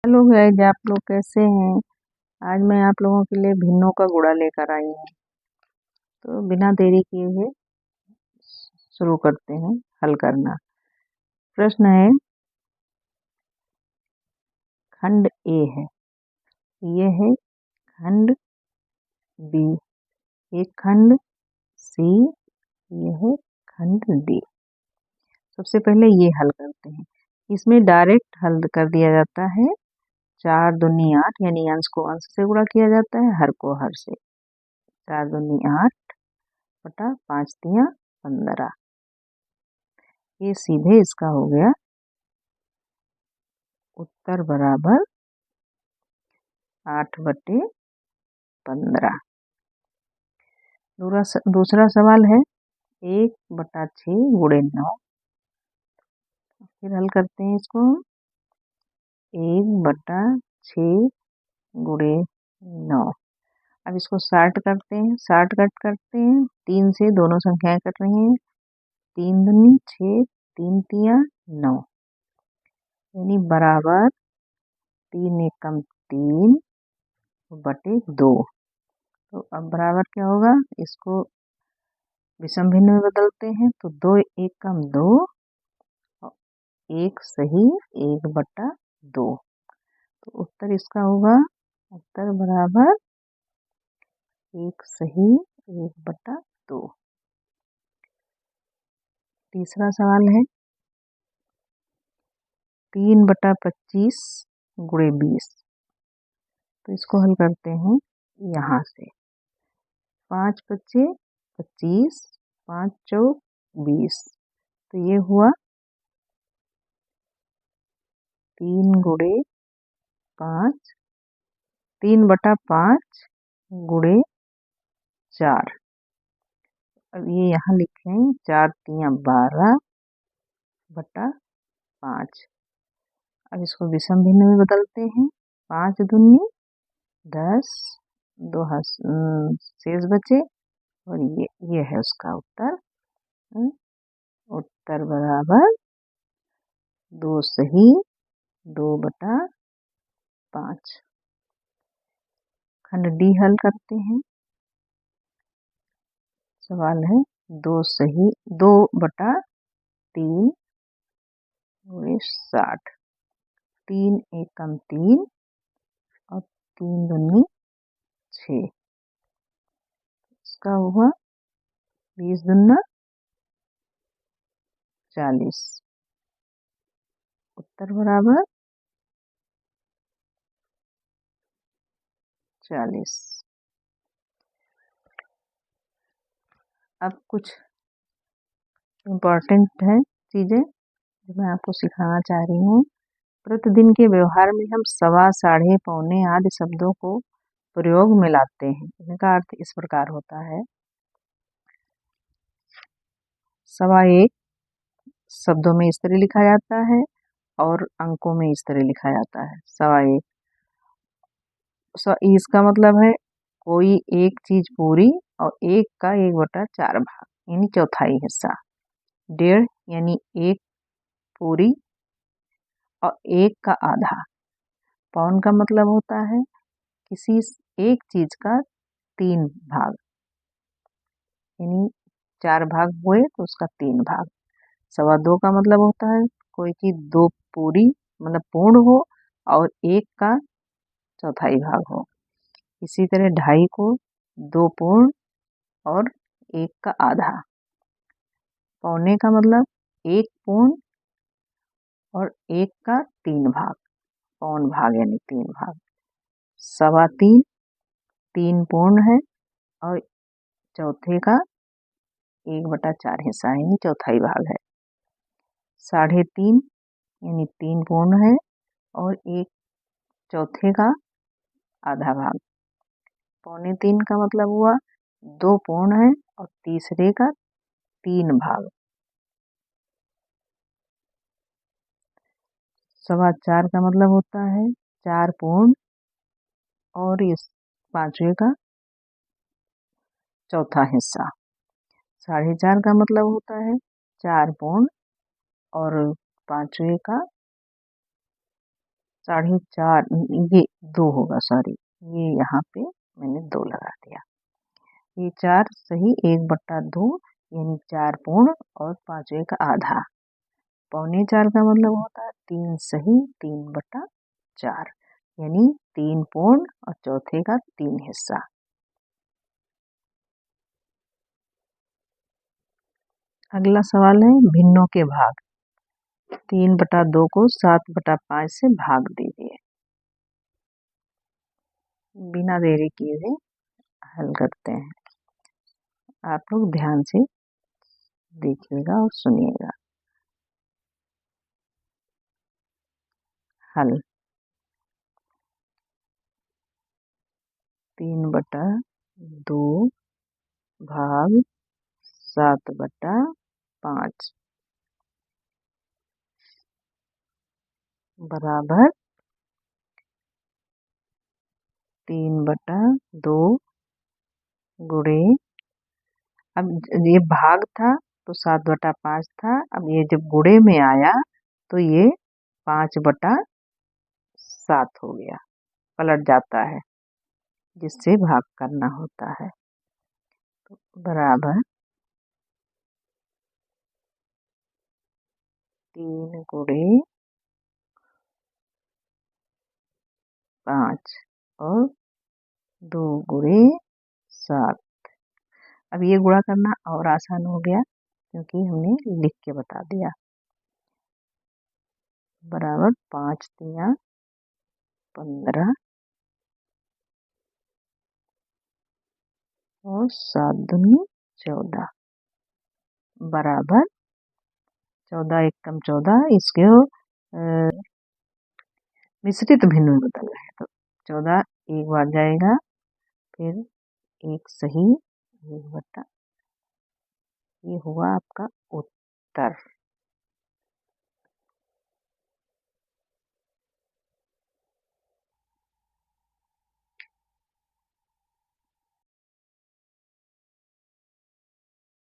Hello guys, आप लोग कैसे हैं। आज मैं आप लोगों के लिए भिन्नों का गुणा लेकर आई हूँ। तो बिना देरी किए हुए शुरू करते हैं हल करना। प्रश्न है, खंड ए है, ये है खंड बी, एक खंड सी, ये है खंड डी। सबसे पहले ये हल करते हैं। इसमें डायरेक्ट हल कर दिया जाता है। 4 दूनी 8, यानी अंश को अंश से गुणा किया जाता है, हर को हर से। 4 दूनी 8 बटा 5 तिया 15। ये सीधे इसका हो गया उत्तर बराबर 8/15। दूसरा सवाल है 1/6 गुणे 9। फिर हल करते हैं इसको। 1/6 गुणे 9। अब इसको 60 करते हैं, 60 कट करते हैं, 3 से दोनों संख्याएं कट रही हैं। 3 दूनी 6, 3 तिया 9, यानी बराबर 3 एकम 3 बटे 2। तो अब बराबर क्या होगा, इसको विषम भिन्न में बदलते हैं तो 2 एकम 2, 1 सही 1/2। तो उत्तर इसका होगा, उत्तर बराबर 1 सही 1/2। तीसरा सवाल है 3/25 गुणे 20। तो इसको हल करते हैं यहाँ से। 5 बचे 25, 5 चौक 20। तो ये हुआ 3 गुणे 5, 3/5 गुणे 4। अब ये यहाँ लिखें 4 तिया 12/5। अब इसको विषम भिन्न में बदलते हैं। 5 दूनी 10, 2 शेष बचे, और ये है उसका उत्तर। उत्तर बराबर 2 सही 2/5। खंड डी हल करते हैं। सवाल है 2/3 गुणे 60। 3 एकम 3 और 3 दूनी 6। इसका हुआ 20 दूना 40। उत्तर बराबर 40। अब कुछ इम्पोर्टेंट है चीज़ें जो मैं आपको सिखाना चाह रही हूँ। प्रतिदिन के व्यवहार में हम सवा, साढ़े, पौने आदि शब्दों को प्रयोग में लाते हैं। इनका अर्थ इस प्रकार होता है। 1.25 शब्दों में इस तरह लिखा जाता है और अंकों में इस तरह लिखा जाता है। 1.25 इसका मतलब है कोई एक चीज पूरी और 1 का 1/4 भाग, यानी चौथाई हिस्सा। 1.5 यानी 1 पूरी और 1 का आधा। पौन का मतलब होता है किसी एक चीज का 3 भाग, यानी 4 भाग हुए तो उसका 3 भाग। 2.25 का मतलब होता है कोई चीज 2 पूरी मतलब पूर्ण हो और 1 का चौथाई भाग हो। इसी तरह 2.5 को 2 पूर्ण और 1 का आधा। पौने का मतलब 1 पूर्ण और 1 का 3 भाग, पौन भाग यानी 3 भाग। 3.25 3 पूर्ण है और चौथे का 1/4 हिस्सा है, यानी चौथाई भाग है। 3.5 यानी 3 पूर्ण है और 1 चौथे का आधा भाग। 2.25 का मतलब हुआ 2 पूर्ण है और तीसरे का 3 भाग। 4.25 का मतलब होता है 4 पूर्ण और इस 5वें का चौथा हिस्सा। 4.5 का मतलब होता है 4 पूर्ण और 5वें का 4.5 ये 2 होगा, सॉरी, ये यहाँ पे मैंने 2 लगा दिया। ये 4 सही 1/2 यानी 4 पूर्ण और 5वें का आधा। 3.25 का मतलब होता है 3 सही 3/4 यानी 3 पूर्ण और चौथे का 3 हिस्सा। अगला सवाल है भिन्नों के भाग। 3/2 को 7/5 से भाग दीजिए। बिना देरी किए हुए हल करते हैं। आप लोग ध्यान से देखिएगा और सुनिएगा। हल 3/2 भाग 7/5 बराबर 3/2 गुणे, अब ये भाग था तो 7/5 था, अब ये जब गुणे में आया तो ये 5/7 हो गया, पलट जाता है, जिससे भाग करना होता है। तो बराबर 3 गुणे 5 और 2 गुणे 7। अब ये गुणा करना और आसान हो गया क्योंकि हमने लिख के बता दिया। बराबर 5 तिया 15 और 7 दूनी 14 बराबर 14 एकम 14। इसके मिश्रित भिन्न में बदल रहे हैं तो 14 एक बार जाएगा, फिर एक सही 1/, ये हुआ आपका उत्तर।